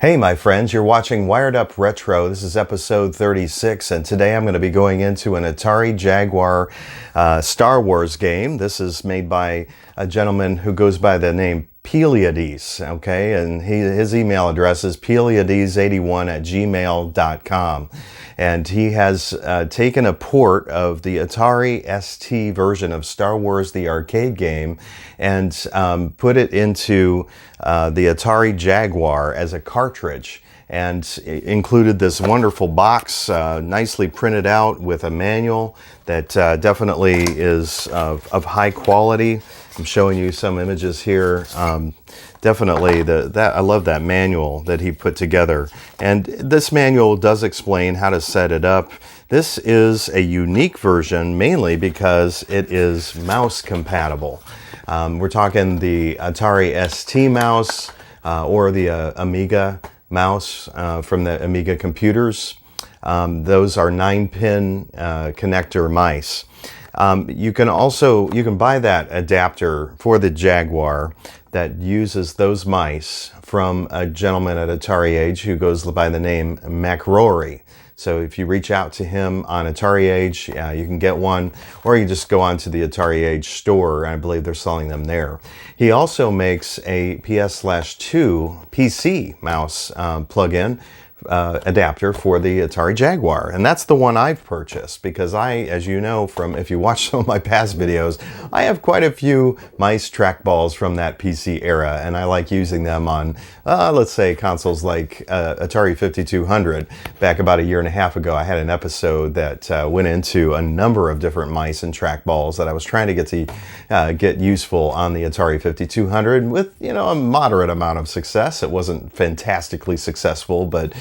Hey my friends, you're watching Wired Up Retro. This is episode 36, and today I'm going to be going into an Atari Jaguar Star Wars game. This is made by a gentleman who goes by the name Peleiades, okay? And his email address is peleiades81@gmail.com. And he has taken a port of the Atari ST version of Star Wars, the arcade game, and put it into the Atari Jaguar as a cartridge, and included this wonderful box, nicely printed out with a manual that definitely is of high quality. I'm showing you some images here. Definitely, I love that manual that he put together. And this manual does explain how to set it up. This is a unique version, mainly because it is mouse compatible. We're talking the Atari ST mouse or the Amiga mouse from the Amiga computers. Those are 9-pin connector mice. You can buy that adapter for the Jaguar that uses those mice from a gentleman at AtariAge who goes by the name MacRorie. So if you reach out to him on AtariAge, you can get one, or you just go on to the AtariAge store. I believe they're selling them there. He also makes a PS/2 PC mouse plug-in adapter for the Atari Jaguar, and that's the one I've purchased because as you know from if you watch some of my past videos, I have quite a few mice trackballs from that PC era, and I like using them on let's say consoles like Atari 5200. Back about a year and a half ago, I had an episode that went into a number of different mice and trackballs that I was trying to get useful on the Atari 5200 with a moderate amount of success. It wasn't fantastically successful, but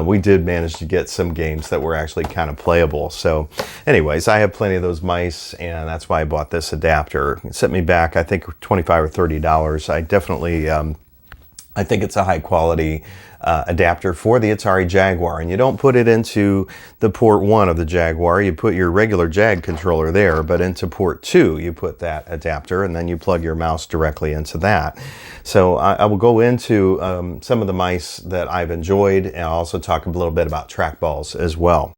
we did manage to get some games that were actually kind of playable. So anyways, I have plenty of those mice, and that's why I bought this adapter. It set me back, I think, $25 or $30. I definitely, I think it's a high quality adapter for the Atari Jaguar, and you don't put it into the port 1 of the Jaguar. You put your regular Jag controller there, but into port 2 you put that adapter, and then you plug your mouse directly into that. So I will go into some of the mice that I've enjoyed, and I'll also talk a little bit about trackballs as well.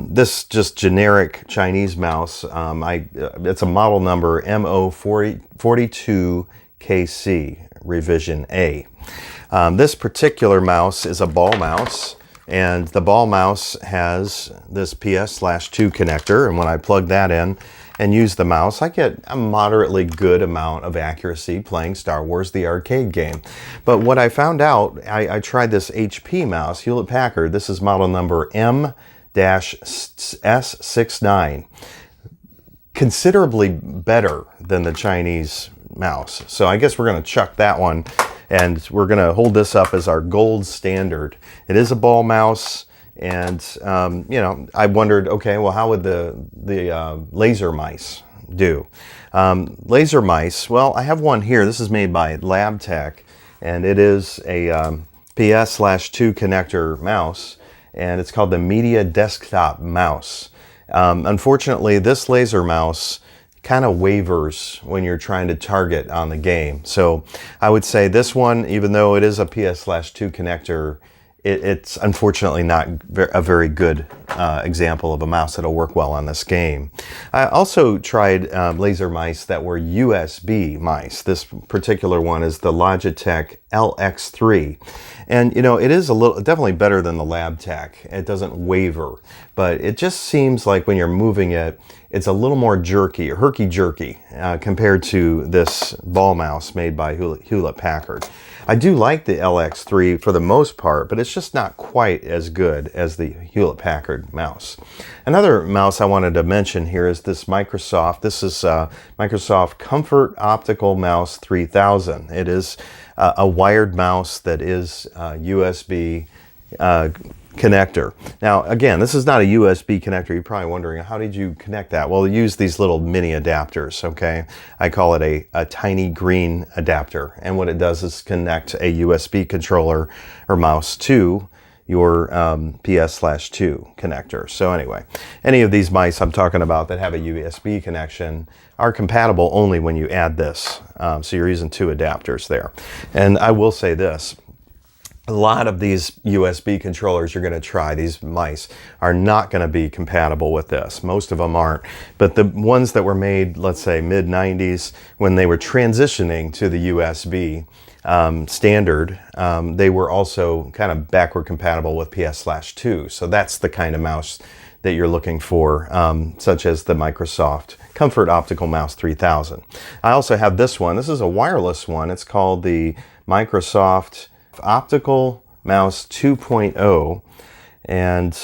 This just generic Chinese mouse, it's a model number MO42KC revision A. This particular mouse is a ball mouse, and the ball mouse has this PS/2 connector, and when I plug that in and use the mouse, I get a moderately good amount of accuracy playing Star Wars the arcade game. But what I found out, I tried this HP mouse, Hewlett Packard. This is model number M-S69, considerably better than the Chinese mouse. So I guess we're going to chuck that one, and we're going to hold this up as our gold standard. It is a ball mouse, and I wondered, okay, well, how would the laser mice do? Laser mice, well, I have one here. This is made by LabTech, and it is a PS/2 connector mouse, and it's called the Media Desktop Mouse. Unfortunately, this laser mouse kind of wavers when you're trying to target on the game. So I would say this one, even though it is a PS/2 connector, it's unfortunately not a very good example of a mouse that'll work well on this game. I also tried laser mice that were USB mice. This particular one is the Logitech LX3. And it is definitely better than the LabTech. It doesn't waver, but it just seems like when you're moving it, it's a little more jerky, or herky-jerky, compared to this ball mouse made by Hewlett Packard. I do like the LX3 for the most part, but it's just not quite as good as the Hewlett Packard mouse. Another mouse I wanted to mention here is this Microsoft. This is Microsoft Comfort Optical Mouse 3000. It is a wired mouse that is USB connector. Now, again, this is not a USB connector. You're probably wondering, how did you connect that? Well, use these little mini adapters, okay? I call it a tiny green adapter. And what it does is connect a USB controller or mouse to your PS/2 connector. So anyway, any of these mice I'm talking about that have a USB connection are compatible only when you add this. So you're using 2 adapters there. And I will say this, a lot of these USB controllers you're going to try, these mice, are not going to be compatible with this. Most of them aren't. But the ones that were made, let's say, mid-90s, when they were transitioning to the USB standard, they were also kind of backward compatible with PS/2. So that's the kind of mouse that you're looking for, such as the Microsoft Comfort Optical Mouse 3000. I also have this one. This is a wireless one. It's called the Microsoft Optical Mouse 2.0, and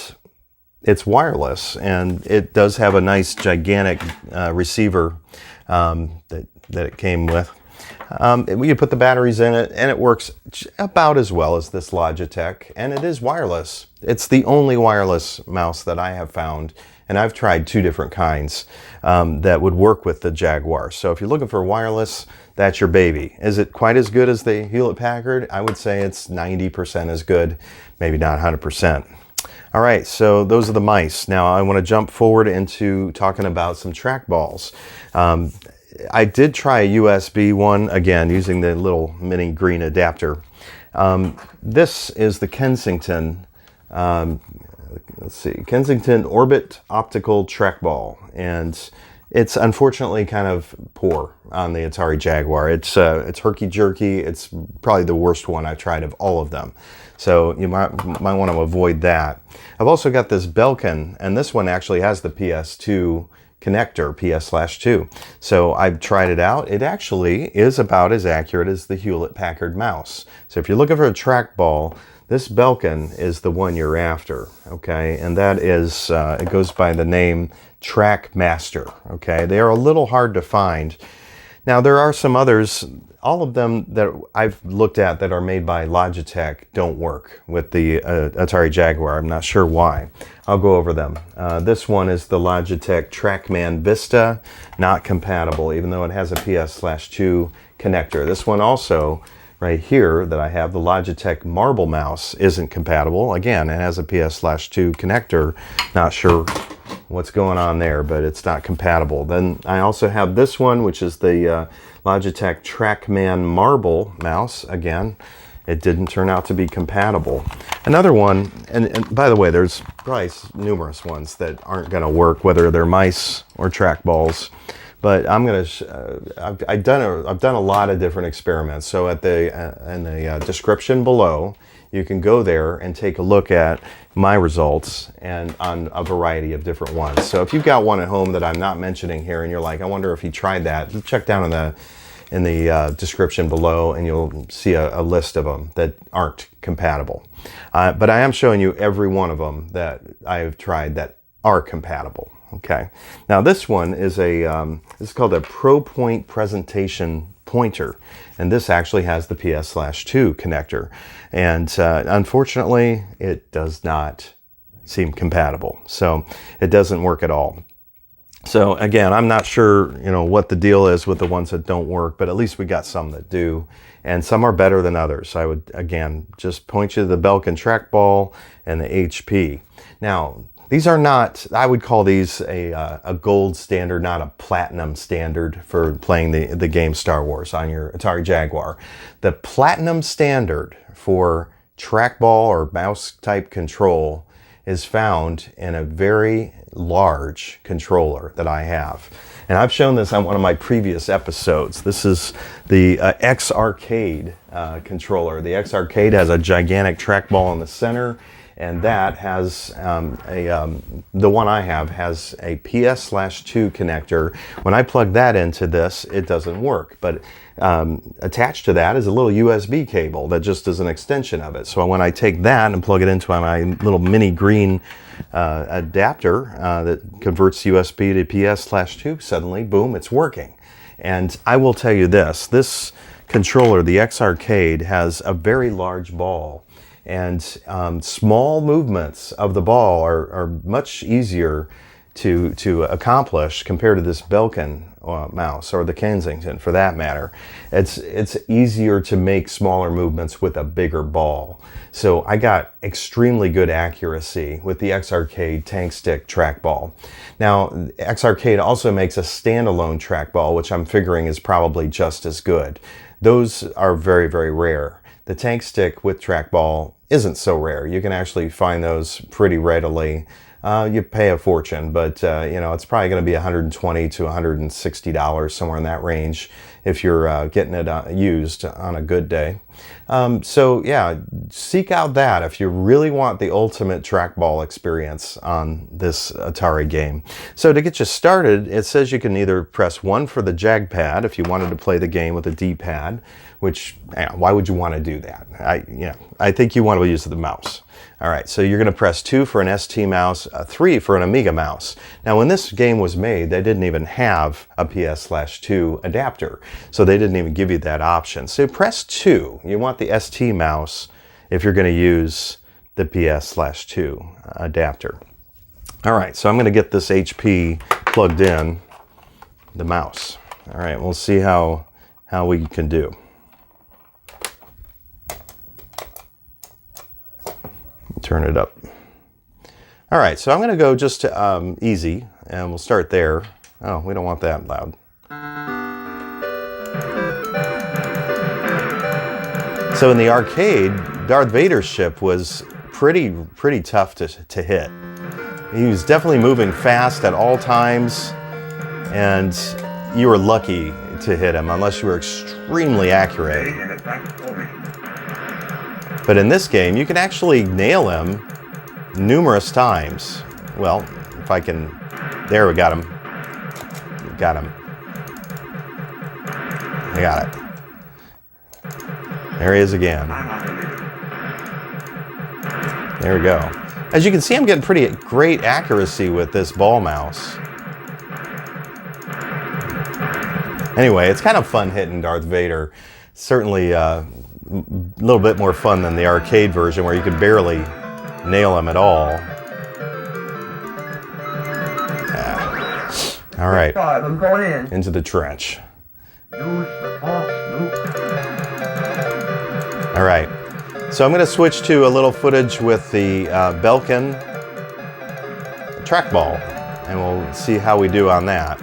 it's wireless, and it does have a nice gigantic receiver that it came with. We can put the batteries in it, and it works about as well as this Logitech, and it is wireless. It's the only wireless mouse that I have found, and I've tried 2 different kinds that would work with the Jaguar. So if you're looking for wireless, that's your baby. Is it quite as good as the Hewlett-Packard? I would say it's 90% as good, maybe not 100%. All right, so those are the mice. Now I want to jump forward into talking about some trackballs. I did try a USB one, again, using the little mini green adapter. This is the Kensington, Kensington Orbit Optical Trackball, and it's unfortunately kind of poor on the Atari Jaguar. It's herky-jerky. It's probably the worst one I've tried of all of them. So you might want to avoid that. I've also got this Belkin, and this one actually has the PS2 connector, PS/2. So I've tried it out. It actually is about as accurate as the Hewlett-Packard mouse. So if you're looking for a trackball, this Belkin is the one you're after, okay? And that is, it goes by the name Trackmaster, okay? They are a little hard to find. Now there are some others, all of them that I've looked at that are made by Logitech don't work with the Atari Jaguar. I'm not sure why. I'll go over them. This one is the Logitech Trackman Vista, not compatible, even though it has a PS/2 connector. This one also, right here that I have, the Logitech Marble Mouse, isn't compatible. Again, it has a PS/2 connector. Not sure what's going on there, but it's not compatible. Then I also have this one, which is the Logitech Trackman Marble Mouse. Again, it didn't turn out to be compatible. Another one, and by the way, there's probably numerous ones that aren't going to work, whether they're mice or trackballs. But I'm gonna. I've done a lot of different experiments. So at in the description below, you can go there and take a look at my results and on a variety of different ones. So if you've got one at home that I'm not mentioning here, and you're like, I wonder if he tried that, check down in the description below, and you'll see a list of them that aren't compatible. But I am showing you every one of them that I've tried that are compatible. Okay, now this one is this is called a ProPoint Presentation Pointer, and this actually has the PS/2 connector, and unfortunately it does not seem compatible, so it doesn't work at all. So again, I'm not sure what the deal is with the ones that don't work, but at least we got some that do, and some are better than others. I would again just point you to the Belkin Trackball and the HP. Now these are not, I would call these a gold standard, not a platinum standard for playing the game Star Wars on your Atari Jaguar. The platinum standard for trackball or mouse type control is found in a very large controller that I have. And I've shown this on one of my previous episodes. This is the X-Arcade controller. The X-Arcade has a gigantic trackball in the center, and that has the one I have has a PS/2 connector. When I plug that into this, it doesn't work. But attached to that is a little USB cable that just is an extension of it. So when I take that and plug it into my little mini green adapter that converts USB to PS/2, suddenly, boom, it's working. And I will tell you this controller, the X-Arcade, has a very large ball. And small movements of the ball are much easier to accomplish compared to this Belkin mouse, or the Kensington for that matter. It's easier to make smaller movements with a bigger ball. So I got extremely good accuracy with the X-Arcade Tankstick trackball. Now, X-Arcade also makes a standalone trackball, which I'm figuring is probably just as good. Those are very, very rare. The Tankstick with trackball isn't so rare. You can actually find those pretty readily. You pay a fortune, but you know, it's probably going to be $120 to $160, somewhere in that range, if you're getting it used on a good day. So yeah, seek out that if you really want the ultimate trackball experience on this Atari game. So to get you started, it says you can either press 1 for the Jag pad if you wanted to play the game with a D-pad, which, why would you want to do that? I think you want to use the mouse. All right, so you're going to press 2 for an ST mouse, 3 for an Amiga mouse. Now, when this game was made, they didn't even have a PS/2 adapter, so they didn't even give you that option. So press 2. You want the ST mouse if you're going to use the PS/2 adapter. All right, so I'm going to get this HP plugged in, the mouse. All right, we'll see how we can do. Turn it up. All right, so I'm going to go just to easy, and we'll start there. Oh, we don't want that loud. So in the arcade, Darth Vader's ship was pretty tough to hit. He was definitely moving fast at all times, and you were lucky to hit him unless you were extremely accurate. But in this game, you can actually nail him numerous times. Well, if I can... There, we got him. Got him. I got it. There he is again. There we go. As you can see, I'm getting pretty great accuracy with this ball mouse. Anyway, it's kind of fun hitting Darth Vader. Certainly a little bit more fun than the arcade version where you could barely nail him at all. Yeah. All right, I'm going into the trench. All right, so I'm going to switch to a little footage with the Belkin trackball, and we'll see how we do on that.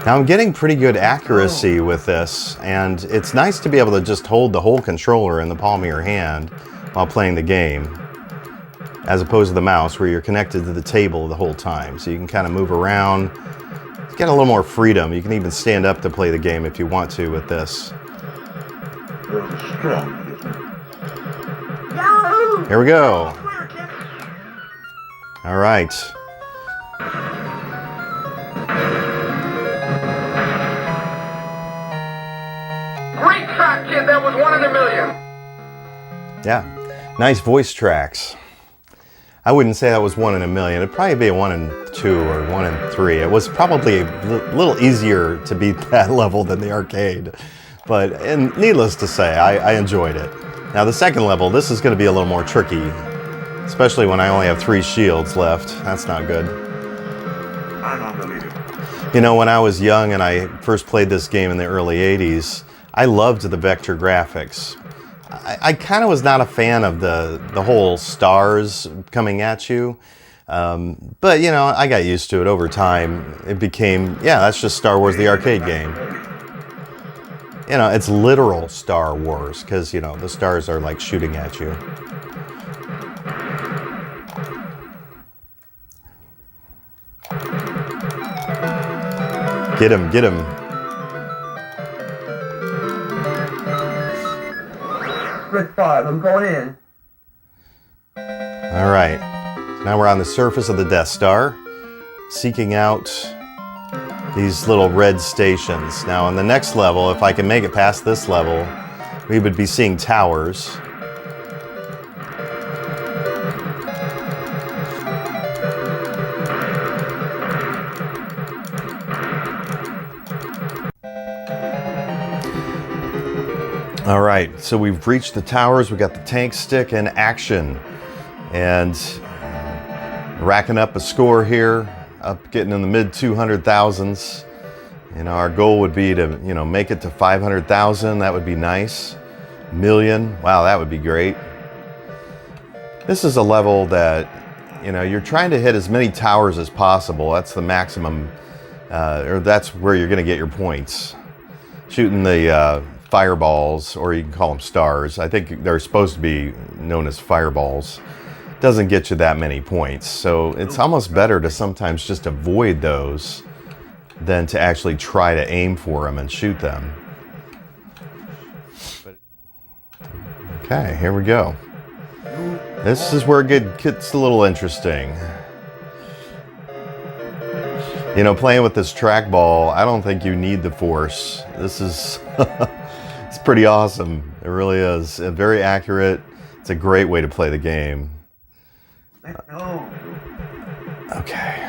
Now I'm getting pretty good accuracy with this, and it's nice to be able to just hold the whole controller in the palm of your hand while playing the game, as opposed to the mouse where you're connected to the table the whole time. So you can kind of move around, get a little more freedom. You can even stand up to play the game if you want to with this. Here we go. All right. Kid, that was 1 in a million. Yeah, nice voice tracks. I wouldn't say that was 1 in a million. It'd probably be a 1 in 2 or 1 in 3. It was probably a little easier to beat that level than the arcade. But, and needless to say, I enjoyed it. Now the second level, this is going to be a little more tricky, especially when I only have 3 shields left. That's not good. You know, when I was young and I first played this game in the early 80s, I loved the vector graphics. I kind of was not a fan of the whole stars coming at you. But, you know, I got used to it over time. It became, yeah, that's just Star Wars the arcade game. You know, it's literal Star Wars because, you know, the stars are like shooting at you. Get him, get him. Good thought, I'm going in. All right, so now we're on the surface of the Death Star, seeking out these little red stations. Now on the next level, if I can make it past this level, we would be seeing towers. All right, so we've reached the towers. We got the tank stick in action, and racking up a score here, up getting in the mid 200,000s. You know, our goal would be to, you know, make it to 500,000. That would be nice. Million, wow, that would be great. This is a level that, you know, you're trying to hit as many towers as possible. That's the maximum, or that's where you're going to get your points. Shooting the fireballs, or you can call them stars. I think they're supposed to be known as fireballs. Doesn't get you that many points. So it's almost better to sometimes just avoid those than to actually try to aim for them and shoot them. Okay, here we go. This is where it gets a little interesting. You know, playing with this trackball, I don't think you need the force. This is, it's pretty awesome. It really is. Very accurate. It's a great way to play the game. Okay.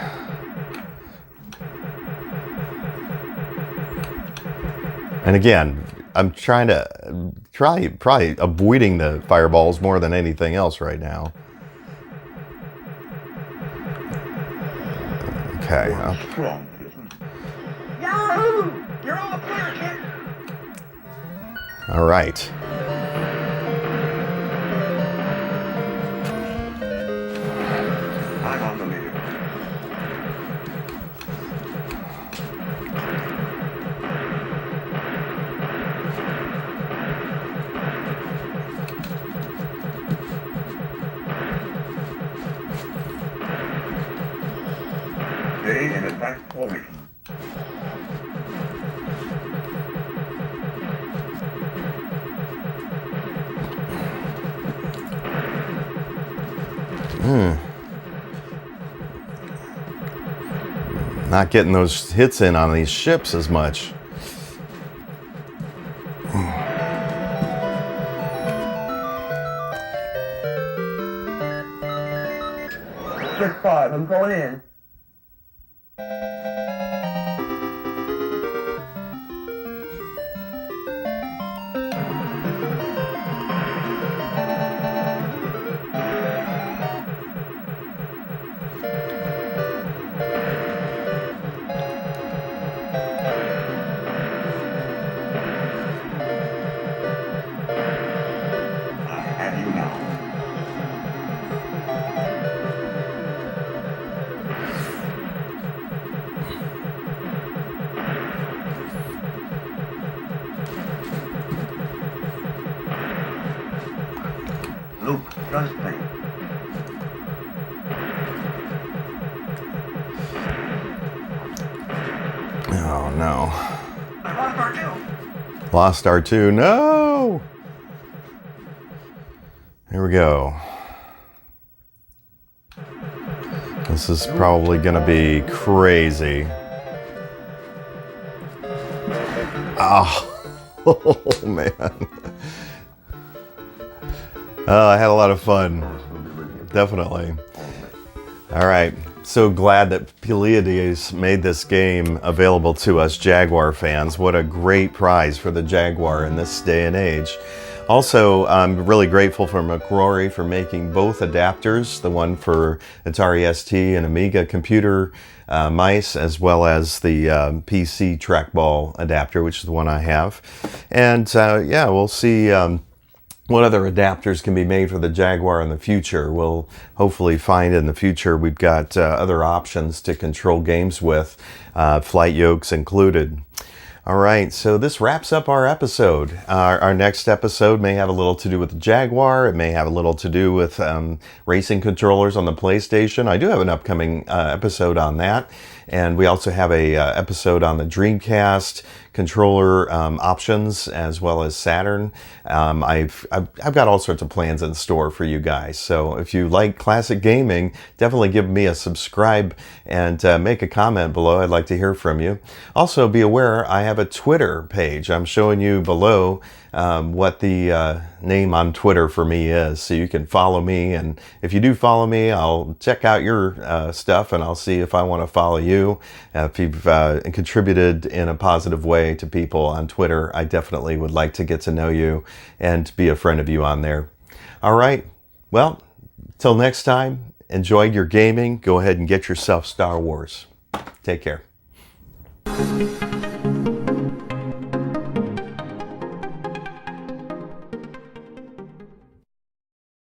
And again, I'm trying to probably avoiding the fireballs more than anything else right now. Okay. You're all clear, kid. All right. I'm on the leader. Stay in attack formation. Not getting those hits in on these ships as much. 6-5, I'm going in. Luke, trust me. Oh no. I lost R2. Lost R2. No! Here we go. This is probably going to be crazy. Oh man. I had a lot of fun. Definitely. All right. So glad that Peleiades made this game available to us Jaguar fans. What a great prize for the Jaguar in this day and age. Also, I'm really grateful for MacRorie for making both adapters, the one for Atari ST and Amiga computer mice, as well as the PC trackball adapter, which is the one I have. And yeah, we'll see what other adapters can be made for the Jaguar in the future. We'll hopefully find in the future we've got other options to control games with, flight yokes included. All right, so this wraps up our episode. Our next episode may have a little to do with the Jaguar. It may have a little to do with racing controllers on the PlayStation. I do have an upcoming episode on that. And we also have a episode on the Dreamcast controller options, as well as Saturn. I've got all sorts of plans in store for you guys. So if you like classic gaming, definitely give me a subscribe and make a comment below. I'd like to hear from you. Also, be aware I have a Twitter page. I'm showing you below what the name on Twitter for me is, so you can follow me. And if you do follow me, I'll check out your stuff and I'll see if I want to follow you. If you've contributed in a positive way to people on Twitter, I definitely would like to get to know you and be a friend of you on there. All right, well, till next time, enjoyed your gaming, go ahead and get yourself Star Wars. Take care.